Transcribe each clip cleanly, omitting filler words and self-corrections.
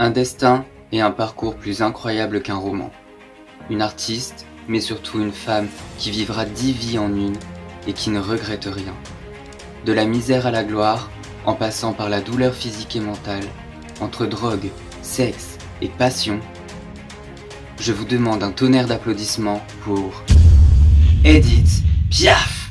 Un destin et un parcours plus incroyables qu'un roman. Une artiste, mais surtout une femme qui vivra 10 vies en une et qui ne regrette rien. De la misère à la gloire, en passant par la douleur physique et mentale, entre drogue, sexe et passion, je vous demande un tonnerre d'applaudissements pour Edith Piaf.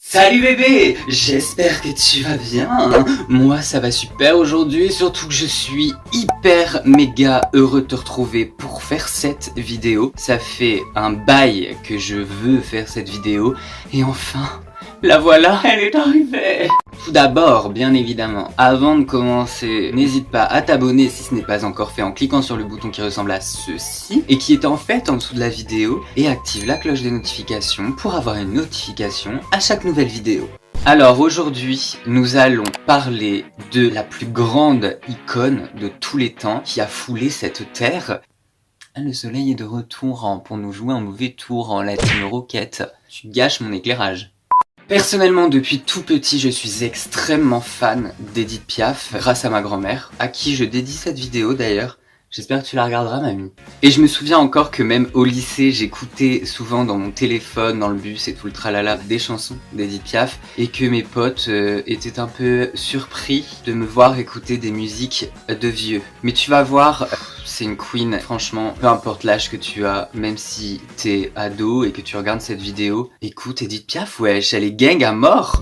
Salut bébé, j'espère que tu vas bien. Moi ça va super aujourd'hui, surtout que je suis hyper méga heureux de te retrouver pour faire cette vidéo. Ça fait un bail que je veux faire cette vidéo et enfin, la voilà, elle est arrivée. Tout d'abord, bien évidemment, avant de commencer, n'hésite pas à t'abonner si ce n'est pas encore fait en cliquant sur le bouton qui ressemble à ceci et qui est en fait en dessous de la vidéo et active la cloche des notifications pour avoir une notification à chaque nouvelle vidéo. Alors aujourd'hui, nous allons parler de la plus grande icône de tous les temps qui a foulé cette terre. Le soleil est de retour pour nous jouer un mauvais tour en la Team Rocket. Tu gâches mon éclairage. Personnellement, depuis tout petit, je suis extrêmement fan d'Edith Piaf, grâce à ma grand-mère, à qui je dédie cette vidéo d'ailleurs. J'espère que tu la regarderas, mamie. Et je me souviens encore que même au lycée, j'écoutais souvent dans mon téléphone, dans le bus et tout le tralala, des chansons d'Edith Piaf, et que mes potes étaient un peu surpris de me voir écouter des musiques de vieux. Mais tu vas voir, c'est une queen, franchement, peu importe l'âge que tu as, même si t'es ado et que tu regardes cette vidéo, écoute Edith Piaf, wesh, elle est gang à mort.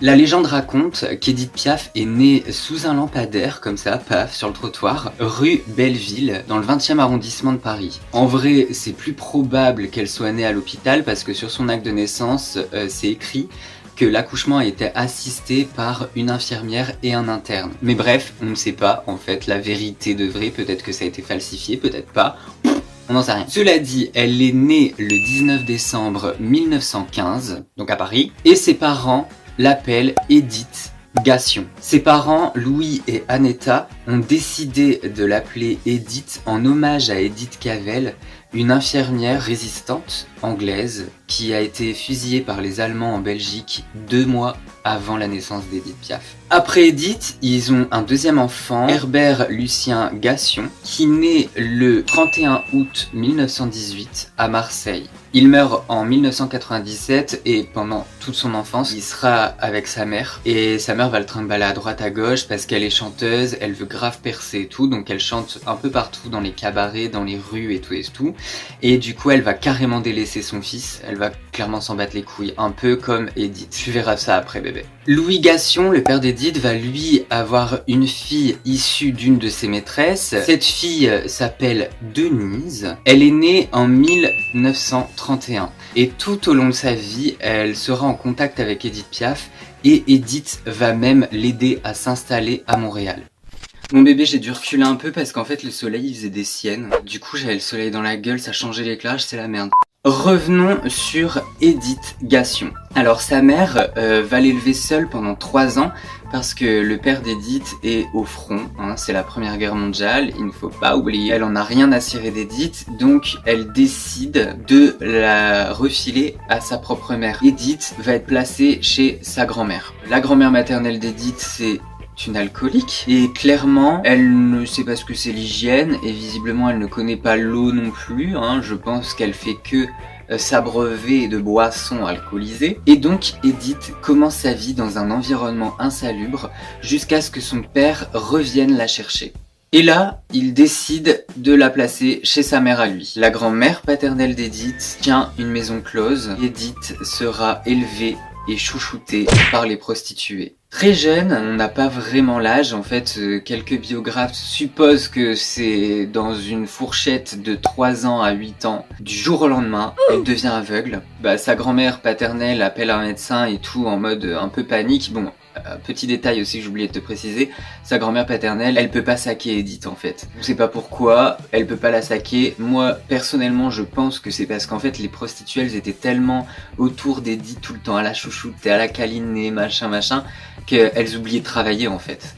La légende raconte qu'Edith Piaf est née sous un lampadaire, comme ça, paf, sur le trottoir, rue Belleville, dans le 20e arrondissement de Paris. En vrai, c'est plus probable qu'elle soit née à l'hôpital, parce que sur son acte de naissance, c'est écrit que l'accouchement a été assisté par une infirmière et un interne. Mais bref, on ne sait pas, en fait, la vérité de vrai, peut-être que ça a été falsifié, peut-être pas. On n'en sait rien. Cela dit, elle est née le 19 décembre 1915, donc à Paris, et ses parents l'appelle Edith Gassion. Ses parents, Louis et Annetta, ont décidé de l'appeler Edith en hommage à Edith Cavell, une infirmière résistante anglaise qui a été fusillée par les Allemands en Belgique 2 mois avant la naissance d'Edith Piaf. Après Edith, ils ont un deuxième enfant, Herbert Lucien Gassion, qui naît le 31 août 1918 à Marseille. Il meurt en 1997 et pendant toute son enfance, il sera avec sa mère. Et sa mère va le trimballer à droite à gauche parce qu'elle est chanteuse, elle veut grave percer et tout. Donc elle chante un peu partout dans les cabarets, dans les rues et tout et tout. Et du coup, elle va carrément délaisser son fils. Elle va clairement s'en battre les couilles, un peu comme Edith. Tu verras ça après bébé. Louis Gassion, le père d'Edith, va lui avoir une fille issue d'une de ses maîtresses. Cette fille s'appelle Denise. Elle est née en 1931. Et tout au long de sa vie, elle sera en contact avec Edith Piaf et Edith va même l'aider à s'installer à Montréal. Mon bébé, j'ai dû reculer un peu parce qu'en fait le soleil il faisait des siennes. Du coup j'avais le soleil dans la gueule, ça changeait l'éclairage, c'est la merde. Revenons sur Edith Gassion. Alors sa mère va l'élever seule pendant 3 ans parce que le père d'Edith est au front, hein, c'est la première guerre mondiale, il ne faut pas oublier. Elle en a rien à cirer d'Edith, donc elle décide de la refiler à sa propre mère. Edith va être placée chez sa grand-mère. La grand-mère maternelle d'Edith c'est une alcoolique et clairement elle ne sait pas ce que c'est l'hygiène et visiblement elle ne connaît pas l'eau non plus, hein. Je pense qu'elle fait que s'abreuver de boissons alcoolisées et donc Edith commence sa vie dans un environnement insalubre jusqu'à ce que son père revienne la chercher. Et là, il décide de la placer chez sa mère à lui. La grand-mère paternelle d'Edith tient une maison close. Edith sera élevée et chouchoutée par les prostituées. Très jeune, on n'a pas vraiment l'âge, en fait, quelques biographes supposent que c'est dans une fourchette de 3 ans à 8 ans. Du jour au lendemain, elle devient aveugle. Sa grand-mère paternelle appelle un médecin et tout en mode un peu panique. Bon, petit détail aussi que j'oubliais de te préciser, sa grand-mère paternelle, elle peut pas saquer Edith en fait. Je sais pas pourquoi, elle peut pas la saquer. Moi, personnellement, je pense que c'est parce qu'en fait, les prostituées, elles étaient tellement autour d'Edith tout le temps, à la chouchoute, à la câliner, machin, qu'elles oubliaient de travailler en fait.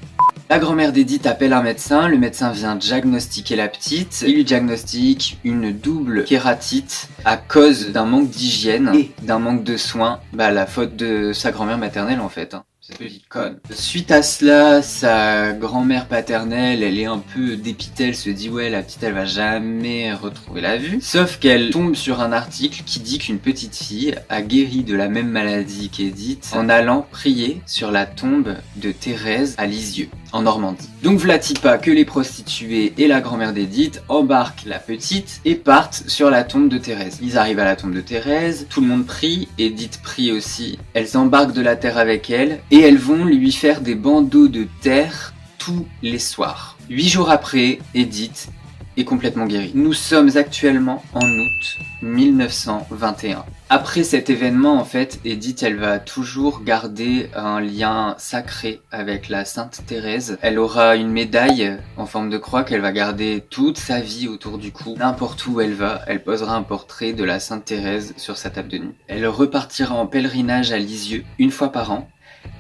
La grand-mère d'Edith appelle un médecin, le médecin vient diagnostiquer la petite, il lui diagnostique une double kératite à cause d'un manque d'hygiène et d'un manque de soins, la faute de sa grand-mère maternelle en fait. Cette petite conne. Suite à cela, sa grand-mère paternelle, elle est un peu dépitée, elle se dit ouais, la petite elle va jamais retrouver la vue. Sauf qu'elle tombe sur un article qui dit qu'une petite fille a guéri de la même maladie qu'Edith en allant prier sur la tombe de Thérèse à Lisieux, en Normandie. Donc v'là-t-il pas que les prostituées et la grand-mère d'Edith embarquent la petite et partent sur la tombe de Thérèse. Ils arrivent à la tombe de Thérèse, tout le monde prie, Edith prie aussi. Elles embarquent de la terre avec elle et elles vont lui faire des bandeaux de terre tous les soirs. 8 jours après, Edith est complètement guérie. Nous sommes actuellement en août 1921. Après cet événement, en fait, Edith, elle va toujours garder un lien sacré avec la Sainte Thérèse. Elle aura une médaille en forme de croix qu'elle va garder toute sa vie autour du cou. N'importe où elle va, elle posera un portrait de la Sainte Thérèse sur sa table de nuit. Elle repartira en pèlerinage à Lisieux une fois par an.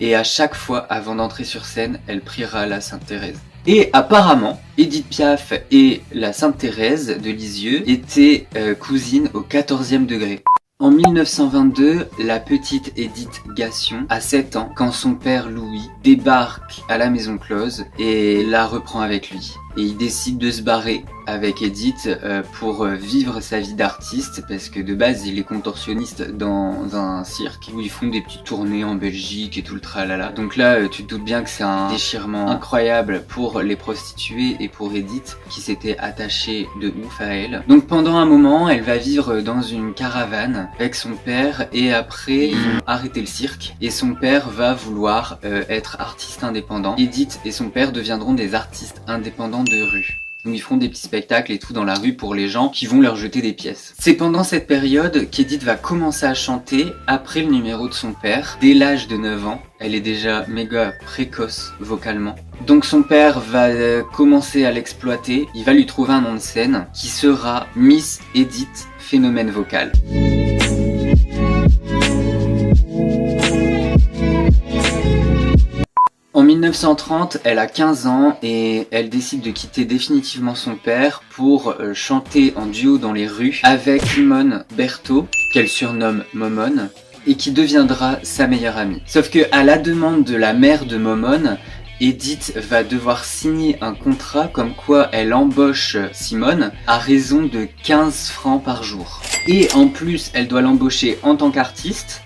Et à chaque fois, avant d'entrer sur scène, elle priera la Sainte Thérèse. Et apparemment, Edith Piaf et la Sainte Thérèse de Lisieux étaient cousines au 14e degré. En 1922, la petite Edith Gassion a 7 ans quand son père Louis débarque à la maison close et la reprend avec lui. Et il décide de se barrer avec Edith pour vivre sa vie d'artiste parce que de base il est contorsionniste dans un cirque où ils font des petites tournées en Belgique et tout le tralala. Donc là tu te doutes bien que c'est un déchirement incroyable pour les prostituées et pour Edith qui s'était attachée de ouf à elle. Donc pendant un moment elle va vivre dans une caravane avec son père et après ils vont arrêter le cirque et son père va vouloir être artiste indépendant. Edith et son père deviendront des artistes indépendants de rue. Donc ils feront des petits spectacles et tout dans la rue pour les gens qui vont leur jeter des pièces. C'est pendant cette période qu'Edith va commencer à chanter après le numéro de son père. Dès l'âge de 9 ans, elle est déjà méga précoce vocalement. Donc son père va commencer à l'exploiter. Il va lui trouver un nom de scène qui sera Miss Edith Phénomène Vocal. En 1930, elle a 15 ans et elle décide de quitter définitivement son père pour chanter en duo dans les rues avec Simone Berthaud, qu'elle surnomme Momone, et qui deviendra sa meilleure amie. Sauf que à la demande de la mère de Momone, Edith va devoir signer un contrat comme quoi elle embauche Simone à raison de 15 francs par jour. Et en plus, elle doit l'embaucher en tant qu'artiste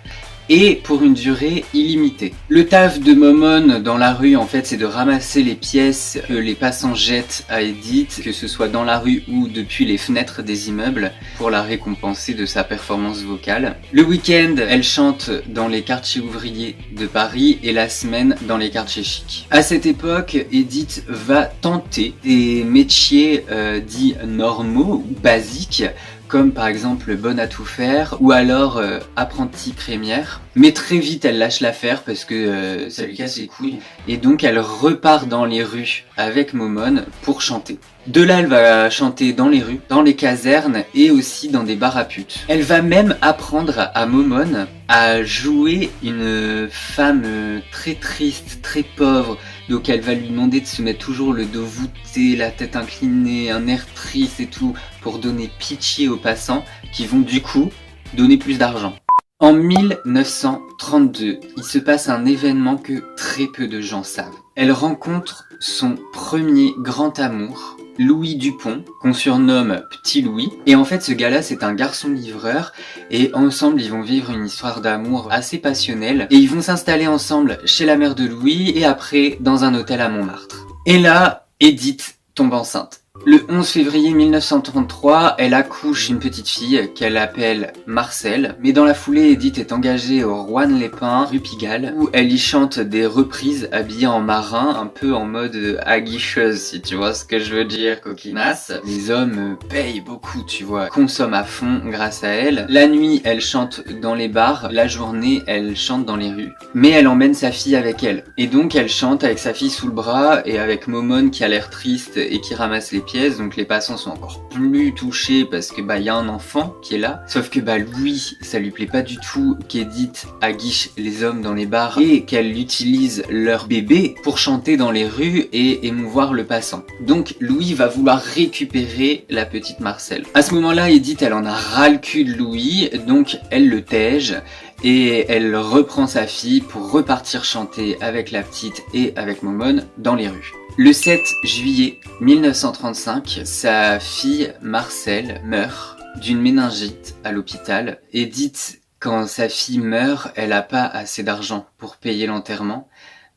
et pour une durée illimitée. Le taf de Momone dans la rue, en fait, c'est de ramasser les pièces que les passants jettent à Edith, que ce soit dans la rue ou depuis les fenêtres des immeubles, pour la récompenser de sa performance vocale. Le week-end, elle chante dans les quartiers ouvriers de Paris et la semaine dans les quartiers chics. À cette époque, Edith va tenter des métiers dits normaux, basiques, comme par exemple bonne à tout faire ou alors apprentie crémière. Mais très vite elle lâche l'affaire parce que ça lui casse les couilles et donc elle repart dans les rues avec Momone pour chanter. De là elle va chanter dans les rues, dans les casernes et aussi dans des bars à putes. Elle va même apprendre à Momone à jouer une femme très triste, très pauvre. Donc elle va lui demander de se mettre toujours le dos voûté, la tête inclinée, un air triste et tout, pour donner pitié aux passants qui vont du coup donner plus d'argent. En 1932, il se passe un événement que très peu de gens savent. Elle rencontre son premier grand amour, Louis Dupont, qu'on surnomme Petit Louis. Et en fait, ce gars-là, c'est un garçon livreur. Et ensemble, ils vont vivre une histoire d'amour assez passionnelle. Et ils vont s'installer ensemble chez la mère de Louis et après dans un hôtel à Montmartre. Et là, Edith tombe enceinte. Le 11 février 1933, elle accouche une petite fille qu'elle appelle Marcel, mais dans la foulée, Edith est engagée au Roanne-les-Pins, rue Pigalle, où elle y chante des reprises habillée en marin, un peu en mode aguicheuse, si tu vois ce que je veux dire, coquinasse. Les hommes payent beaucoup, tu vois, consomment à fond grâce à elle. La nuit, elle chante dans les bars, la journée, elle chante dans les rues. Mais elle emmène sa fille avec elle. Et donc, elle chante avec sa fille sous le bras et avec Momone qui a l'air triste et qui ramasse les pièces, donc les passants sont encore plus touchés parce que y a un enfant qui est là. Sauf que Louis, ça lui plaît pas du tout qu'Edith aguiche les hommes dans les bars et qu'elle utilise leur bébé pour chanter dans les rues et émouvoir le passant. Donc Louis va vouloir récupérer la petite Marcel. À ce moment-là, Edith, elle en a ras le cul de Louis, donc elle le tège. Et elle reprend sa fille pour repartir chanter avec la petite et avec Momone dans les rues. Le 7 juillet 1935, sa fille Marcel meurt d'une méningite à l'hôpital. Edith, quand sa fille meurt, elle n'a pas assez d'argent pour payer l'enterrement,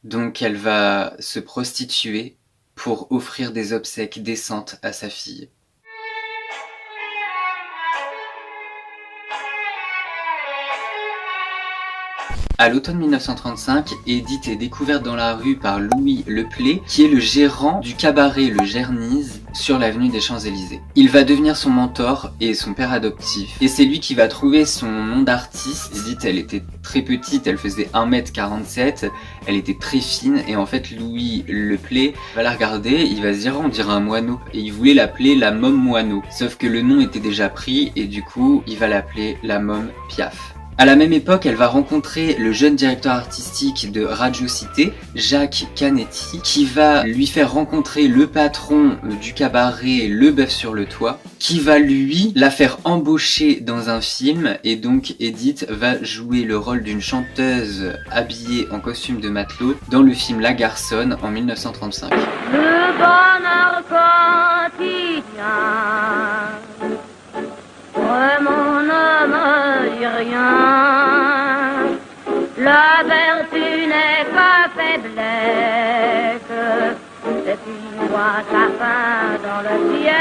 donc elle va se prostituer pour offrir des obsèques décentes à sa fille. À l'automne 1935, Edith est découverte dans la rue par Louis Leplay, qui est le gérant du cabaret Le Gernise sur l'avenue des Champs-Élysées. Il va devenir son mentor et son père adoptif. Et c'est lui qui va trouver son nom d'artiste. Edith, elle était très petite, elle faisait 1m47, elle était très fine, et en fait Louis Leplay va la regarder, il va se dire on dirait un moineau, et il voulait l'appeler la Môme Moineau. Sauf que le nom était déjà pris, et du coup il va l'appeler la Môme Piaf. À la même époque, elle va rencontrer le jeune directeur artistique de Radio Cité, Jacques Canetti, qui va lui faire rencontrer le patron du cabaret Le Bœuf sur le Toit, qui va lui la faire embaucher dans un film, et donc Edith va jouer le rôle d'une chanteuse habillée en costume de matelot dans le film La Garçonne en 1935. Le bonheur quotidien, vraiment ne me dit rien. La vertu n'est pas faiblesse, et puis voit sa fin dans le ciel.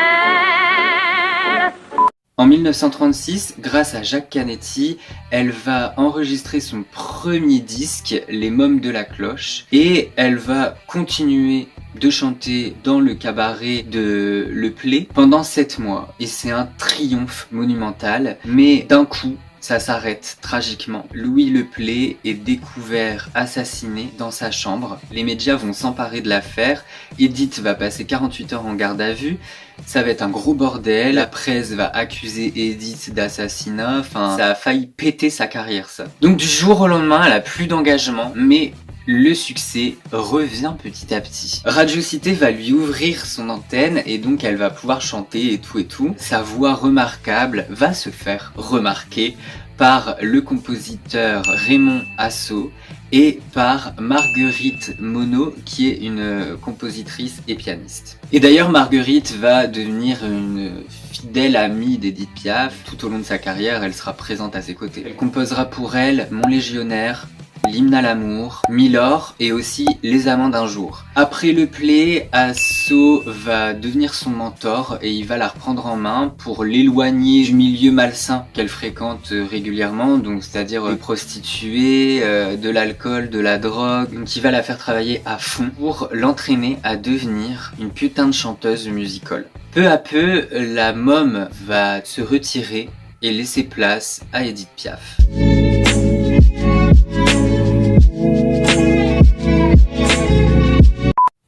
En 1936, grâce à Jacques Canetti, elle va enregistrer son premier disque, Les Mômes de la Cloche, et elle va continuer de chanter dans le cabaret de Leplay pendant 7 mois. Et c'est un triomphe monumental, mais d'un coup, ça s'arrête tragiquement. Louis Leplay est découvert assassiné dans sa chambre. Les médias vont s'emparer de l'affaire. Edith va passer 48 heures en garde à vue. Ça va être un gros bordel. La presse va accuser Edith d'assassinat. Enfin, ça a failli péter sa carrière, ça. Donc du jour au lendemain, elle a plus d'engagement, mais le succès revient petit à petit. Radio Cité va lui ouvrir son antenne et donc elle va pouvoir chanter et tout. Sa voix remarquable va se faire remarquer par le compositeur Raymond Assau et par Marguerite Monod, qui est une compositrice et pianiste. Et d'ailleurs, Marguerite va devenir une fidèle amie d'Edith Piaf. Tout au long de sa carrière, elle sera présente à ses côtés. Elle composera pour elle Mon Légionnaire, L'Hymne à l'amour, Milord et aussi Les Amants d'un jour. Après Leplay, Assau va devenir son mentor et il va la reprendre en main pour l'éloigner du milieu malsain qu'elle fréquente régulièrement, donc c'est-à-dire prostituées, de l'alcool, de la drogue. Donc il va la faire travailler à fond pour l'entraîner à devenir une putain de chanteuse musical. Peu à peu, la môme va se retirer et laisser place à Edith Piaf.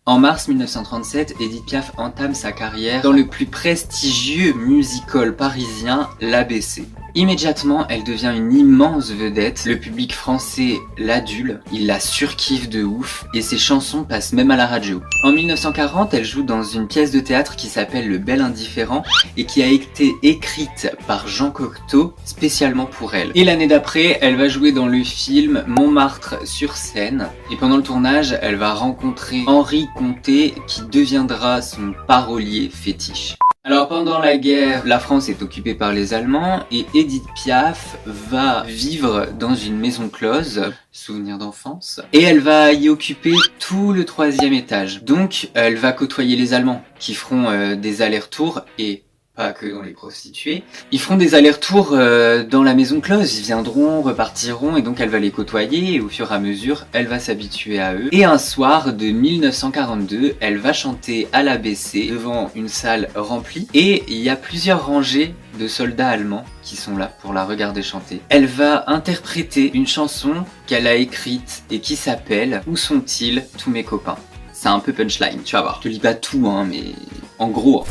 En mars 1937, Edith Piaf entame sa carrière dans le plus prestigieux musical parisien, l'ABC. Immédiatement, elle devient une immense vedette. Le public français l'adule, il la surkiffe de ouf et ses chansons passent même à la radio. En 1940, elle joue dans une pièce de théâtre qui s'appelle Le Bel Indifférent et qui a été écrite par Jean Cocteau spécialement pour elle. Et l'année d'après, elle va jouer dans le film Montmartre sur scène. Et pendant le tournage, elle va rencontrer Henri Conté qui deviendra son parolier fétiche. Alors pendant la guerre, la France est occupée par les Allemands et Édith Piaf va vivre dans une maison close, souvenir d'enfance, et elle va y occuper tout le 3e étage. Donc elle va côtoyer les Allemands qui feront des allers-retours et pas que dans les prostituées. Ils feront des allers-retours dans la maison close, ils viendront, repartiront, et donc elle va les côtoyer, et au fur et à mesure, elle va s'habituer à eux. Et un soir de 1942, elle va chanter à l'ABC devant une salle remplie, et il y a plusieurs rangées de soldats allemands qui sont là pour la regarder chanter. Elle va interpréter une chanson qu'elle a écrite et qui s'appelle « Où sont-ils tous mes copains ?» C'est un peu punchline, tu vas voir. Je te lis pas tout, hein, mais en gros...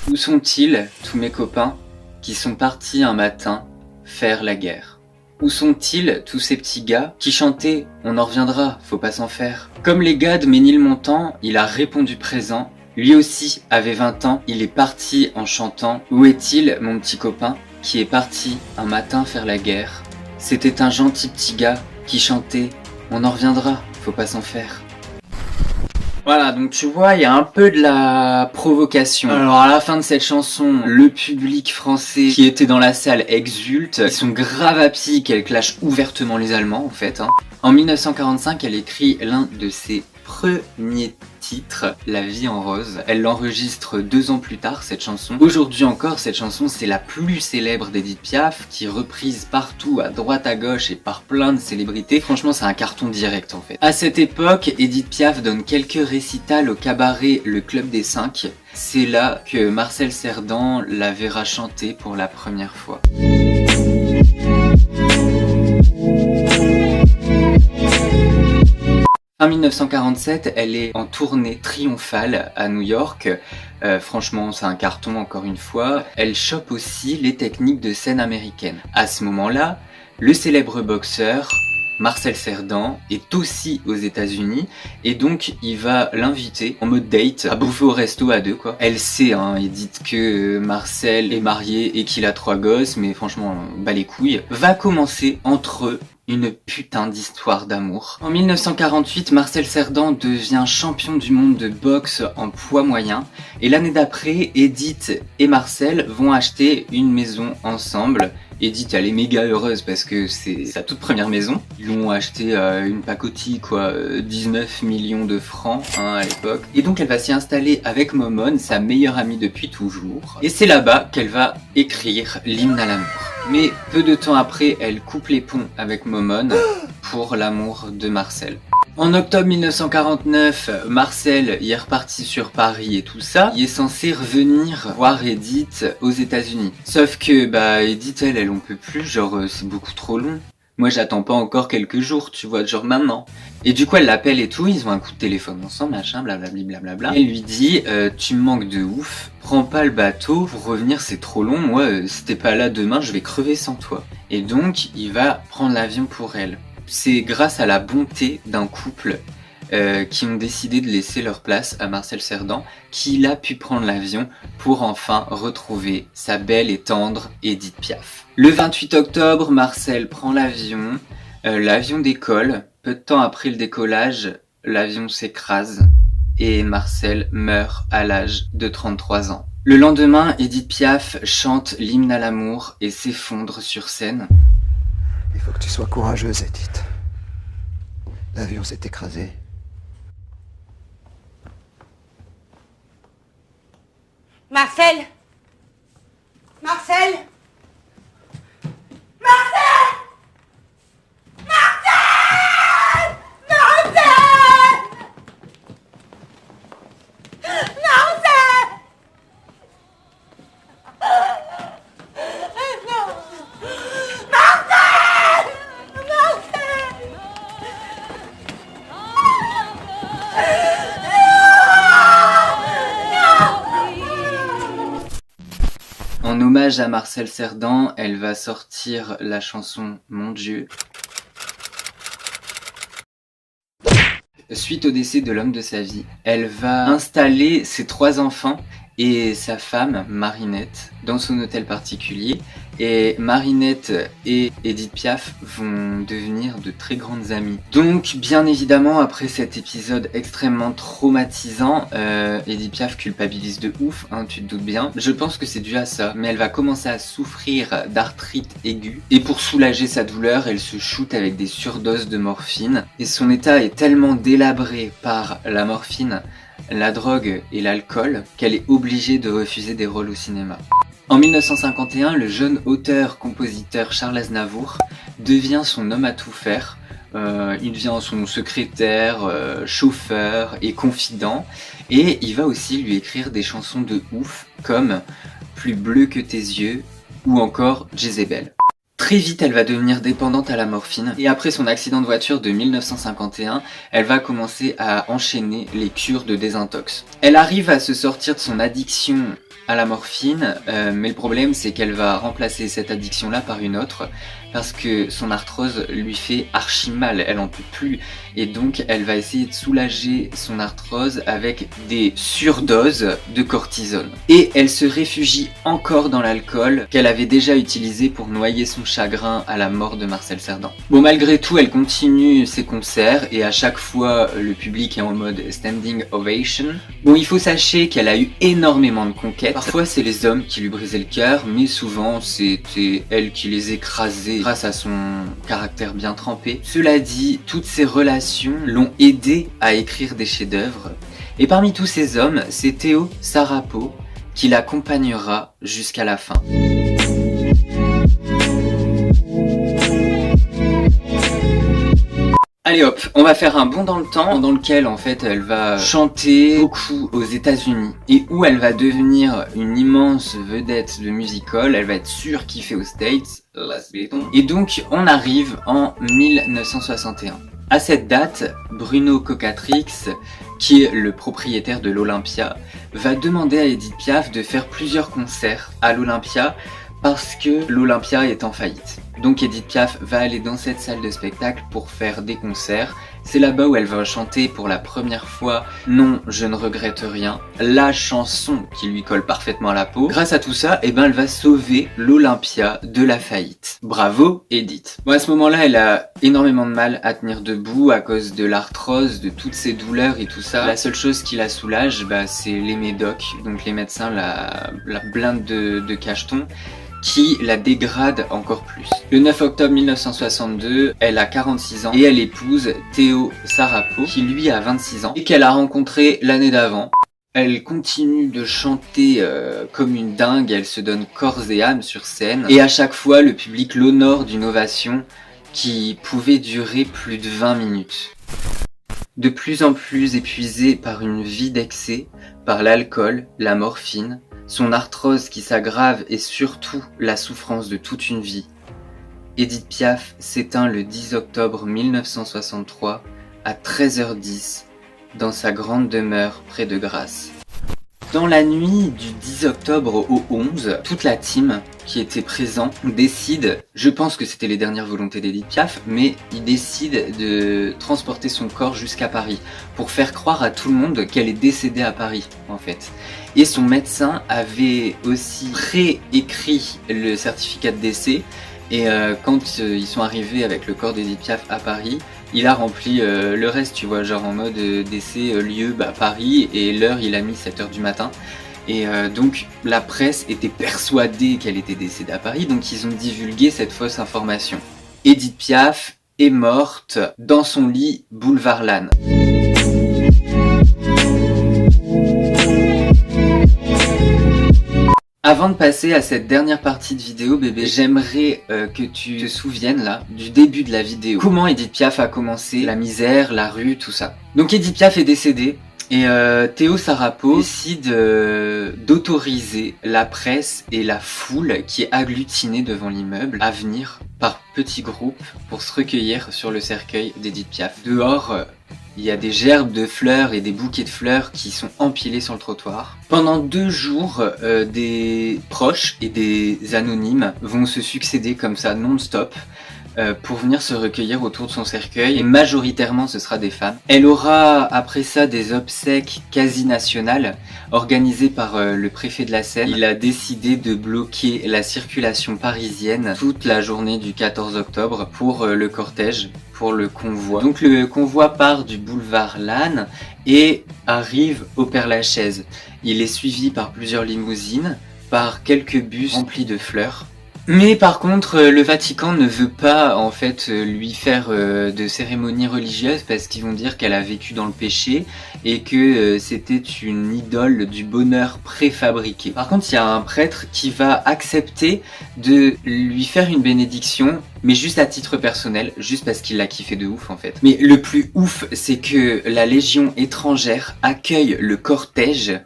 Où sont-ils, tous mes copains, qui sont partis un matin faire la guerre? Où sont-ils, tous ces petits gars, qui chantaient « On en reviendra, faut pas s'en faire ». Comme les gars de Ménilmontant, il a répondu présent. Lui aussi avait 20 ans, il est parti en chantant « Où est-il, mon petit copain, qui est parti un matin faire la guerre ?» C'était un gentil petit gars qui chantait « On en reviendra, faut pas s'en faire ». Voilà, donc tu vois, il y a un peu de la provocation. Alors à la fin de cette chanson, le public français qui était dans la salle exulte. Ils sont grave happy qu'elle clash ouvertement les Allemands en fait. En 1945, elle écrit l'un de ses premiers titres, La vie en rose. Elle l'enregistre 2 ans plus tard, cette chanson. Aujourd'hui encore, cette chanson, c'est la plus célèbre d'Édith Piaf, qui est reprise partout, à droite, à gauche et par plein de célébrités. Franchement, c'est un carton direct en fait. À cette époque, Édith Piaf donne quelques récitals au cabaret Le Club des 5. C'est là que Marcel Cerdan la verra chanter pour la première fois. En 1947, elle est en tournée triomphale à New York. Franchement, c'est un carton encore une fois. Elle chope aussi les techniques de scène américaine. À ce moment-là, le célèbre boxeur Marcel Cerdan est aussi aux États-Unis et donc il va l'inviter en mode date à bouffer au resto à 2 quoi. Elle sait, Edith, que Marcel est marié et qu'il a 3 gosses, mais franchement, bat les couilles. Va commencer entre eux une putain d'histoire d'amour. En 1948, Marcel Cerdan devient champion du monde de boxe en poids moyen. Et l'année d'après, Edith et Marcel vont acheter une maison ensemble. Edith, elle est méga heureuse parce que c'est sa toute première maison. Ils l'ont acheté une pacotille, quoi, 19 millions de francs à l'époque. Et donc elle va s'y installer avec Momone, sa meilleure amie depuis toujours. Et c'est là-bas qu'elle va écrire l'hymne à l'amour. Mais peu de temps après, elle coupe les ponts avec Momone pour l'amour de Marcel. En octobre 1949, Marcel y est reparti sur Paris et tout ça. Il est censé revenir voir Edith aux États-Unis. Sauf que, Edith, elle on peut plus, genre, c'est beaucoup trop long. Moi, j'attends pas encore quelques jours, tu vois, genre maintenant. Et du coup, elle l'appelle et tout, ils ont un coup de téléphone ensemble, machin, blablabli, blablabla. Elle lui dit, tu me manques de ouf, prends pas le bateau, pour revenir c'est trop long, moi, si t'es pas là demain, je vais crever sans toi. Et donc, il va prendre l'avion pour elle. C'est grâce à la bonté d'un couple qui ont décidé de laisser leur place à Marcel Cerdan qu'il a pu prendre l'avion pour enfin retrouver sa belle et tendre Édith Piaf. Le 28 octobre, Marcel prend l'avion, l'avion décolle. Peu de temps après le décollage, l'avion s'écrase et Marcel meurt à l'âge de 33 ans. Le lendemain, Édith Piaf chante l'hymne à l'amour et s'effondre sur scène. Il faut que tu sois courageuse, Edith. L'avion s'est écrasé. Marcel! Marcel! Marcel! Marcel! Marcel! Marcel! En hommage à Marcel Cerdan, elle va sortir la chanson Mon Dieu. Suite au décès de l'homme de sa vie, elle va installer ses 3 enfants et sa femme, Marinette, dans son hôtel particulier. Et Marinette et Edith Piaf vont devenir de très grandes amies. Donc bien évidemment après cet épisode extrêmement traumatisant, Edith Piaf culpabilise de ouf, hein, tu te doutes bien. Je pense que c'est dû à ça, mais elle va commencer à souffrir d'arthrite aiguë. Et pour soulager sa douleur, elle se shoot avec des surdoses de morphine. Et son état est tellement délabré par la morphine, la drogue et l'alcool qu'elle est obligée de refuser des rôles au cinéma. En 1951, le jeune auteur-compositeur Charles Aznavour devient son homme à tout faire. Il devient son secrétaire, chauffeur et confident. Et il va aussi lui écrire des chansons de ouf comme Plus bleu que tes yeux ou encore Jezebel. Très vite, elle va devenir dépendante à la morphine et après son accident de voiture de 1951, elle va commencer à enchaîner les cures de désintox. Elle arrive à se sortir de son addiction à la morphine, mais le problème c'est qu'elle va remplacer cette addiction là par une autre parce que son arthrose lui fait archi mal, elle en peut plus et donc elle va essayer de soulager son arthrose avec des surdoses de cortisone. Et elle se réfugie encore dans l'alcool qu'elle avait déjà utilisé pour noyer son chagrin à la mort de Marcel Cerdan. Bon, malgré tout, elle continue ses concerts et à chaque fois le public est en mode standing ovation. Bon, il faut sachez qu'elle a eu énormément de conquêtes. Parfois c'est les hommes qui lui brisaient le cœur, mais souvent c'était elle qui les écrasait grâce à son caractère bien trempé. Cela dit, toutes ces relations l'ont aidé à écrire des chefs-d'œuvre. Et parmi tous ces hommes, c'est Théo Sarapo qui l'accompagnera jusqu'à la fin. Allez hop, on va faire un bond dans le temps dans lequel en fait elle va chanter beaucoup aux États-Unis et où elle va devenir une immense vedette de musical, elle va être surkiffée aux States, et donc on arrive en 1961. À cette date, Bruno Cocatrix, qui est le propriétaire de l'Olympia, va demander à Edith Piaf de faire plusieurs concerts à l'Olympia parce que l'Olympia est en faillite. Donc Edith Piaf va aller dans cette salle de spectacle pour faire des concerts. C'est là-bas où elle va chanter pour la première fois « Non, je ne regrette rien », la chanson qui lui colle parfaitement à la peau. Grâce à tout ça, eh ben, elle va sauver l'Olympia de la faillite. Bravo Edith. Bon, à ce moment-là, elle a énormément de mal à tenir debout à cause de l'arthrose, de toutes ses douleurs et tout ça. La seule chose qui la soulage, bah, c'est les médocs, donc les médecins, la blinde de cachetons, qui la dégrade encore plus. Le 9 octobre 1962, elle a 46 ans et elle épouse Théo Sarapo qui lui a 26 ans et qu'elle a rencontré l'année d'avant. Elle continue de chanter comme une dingue, elle se donne corps et âme sur scène et à chaque fois le public l'honore d'une ovation qui pouvait durer plus de 20 minutes. De plus en plus épuisée par une vie d'excès, par l'alcool, la morphine, son arthrose qui s'aggrave et surtout la souffrance de toute une vie, Edith Piaf s'éteint le 10 octobre 1963 à 13h10 dans sa grande demeure près de Grasse. Dans la nuit du 10 octobre au 11, toute la team qui était présent décide, je pense que c'était les dernières volontés d'Edith Piaf, mais il décide de transporter son corps jusqu'à Paris pour faire croire à tout le monde qu'elle est décédée à Paris en fait. Et son médecin avait aussi pré-écrit le certificat de décès et quand ils sont arrivés avec le corps d'Edith Piaf à Paris, il a rempli le reste, tu vois, genre en mode décès, lieu, Paris, et l'heure il a mis 7h du matin. Et donc la presse était persuadée qu'elle était décédée à Paris, donc ils ont divulgué cette fausse information. Edith Piaf est morte dans son lit boulevard Lannes. Avant de passer à cette dernière partie de vidéo, bébé, j'aimerais que tu te souviennes là du début de la vidéo. Comment Edith Piaf a commencé, la misère, la rue, tout ça. Donc Edith Piaf est décédée et Théo Sarapo décide d'autoriser la presse et la foule qui est agglutinée devant l'immeuble à venir par petits groupes pour se recueillir sur le cercueil d'Edith Piaf. Dehors, il y a des gerbes de fleurs et des bouquets de fleurs qui sont empilés sur le trottoir. Pendant 2 jours, des proches et des anonymes vont se succéder comme ça non-stop pour venir se recueillir autour de son cercueil, et majoritairement ce sera des femmes. Elle aura après ça des obsèques quasi nationales organisées par le préfet de la Seine. Il a décidé de bloquer la circulation parisienne toute la journée du 14 octobre pour le cortège, pour le convoi. Donc le convoi part du boulevard Lannes et arrive au Père-Lachaise. Il est suivi par plusieurs limousines, par quelques bus remplis de fleurs. Mais par contre, le Vatican ne veut pas en fait lui faire de cérémonie religieuse parce qu'ils vont dire qu'elle a vécu dans le péché et que c'était une idole du bonheur préfabriqué. Par contre, il y a un prêtre qui va accepter de lui faire une bénédiction, mais juste à titre personnel, juste parce qu'il l'a kiffé de ouf en fait. Mais le plus ouf, c'est que la Légion étrangère accueille le cortège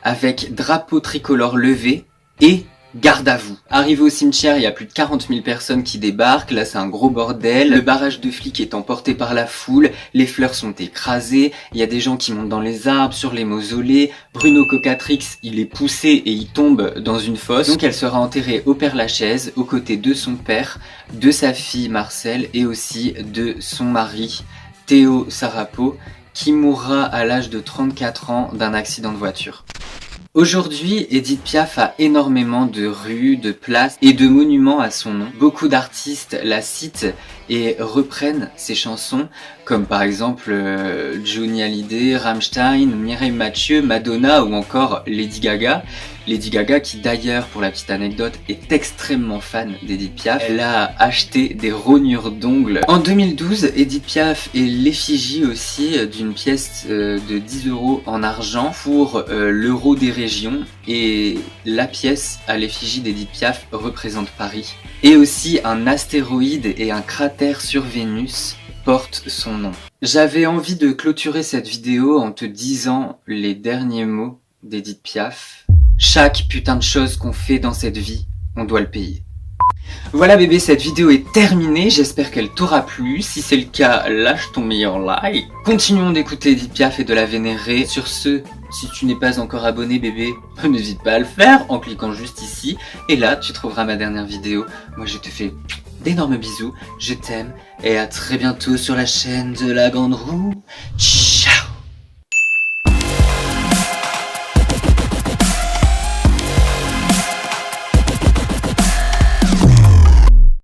avec drapeau tricolore levé et garde à vous. Arrivé au cimetière, il y a plus de 40 000 personnes qui débarquent. Là, c'est un gros bordel. Le barrage de flics est emporté par la foule. Les fleurs sont écrasées. Il y a des gens qui montent dans les arbres, sur les mausolées. Bruno Cocatrix, il est poussé et il tombe dans une fosse. Donc, elle sera enterrée au Père-Lachaise, aux côtés de son père, de sa fille Marcelle et aussi de son mari, Théo Sarapo, qui mourra à l'âge de 34 ans d'un accident de voiture. Aujourd'hui, Édith Piaf a énormément de rues, de places et de monuments à son nom. Beaucoup d'artistes la citent et reprennent ses chansons, comme par exemple Johnny Hallyday, Rammstein, Mireille Mathieu, Madonna ou encore Lady Gaga. Lady Gaga qui d'ailleurs, pour la petite anecdote, est extrêmement fan d'Édith Piaf. Elle a acheté des rognures d'ongles. En 2012, Édith Piaf est l'effigie aussi d'une pièce de 10 € en argent pour l'Euro des régions. Et la pièce à l'effigie d'Édith Piaf représente Paris. Et aussi un astéroïde et un cratère sur Vénus portent son nom. J'avais envie de clôturer cette vidéo en te disant les derniers mots d'Édith Piaf. Chaque putain de chose qu'on fait dans cette vie, on doit le payer. Voilà bébé, cette vidéo est terminée, j'espère qu'elle t'aura plu. Si c'est le cas, lâche ton meilleur like. Continuons d'écouter Édith Piaf et de la vénérer. Sur ce, si tu n'es pas encore abonné bébé, n'hésite pas à le faire en cliquant juste ici. Et là, tu trouveras ma dernière vidéo. Moi je te fais d'énormes bisous, je t'aime et à très bientôt sur la chaîne de la Grande Roue. Ciao.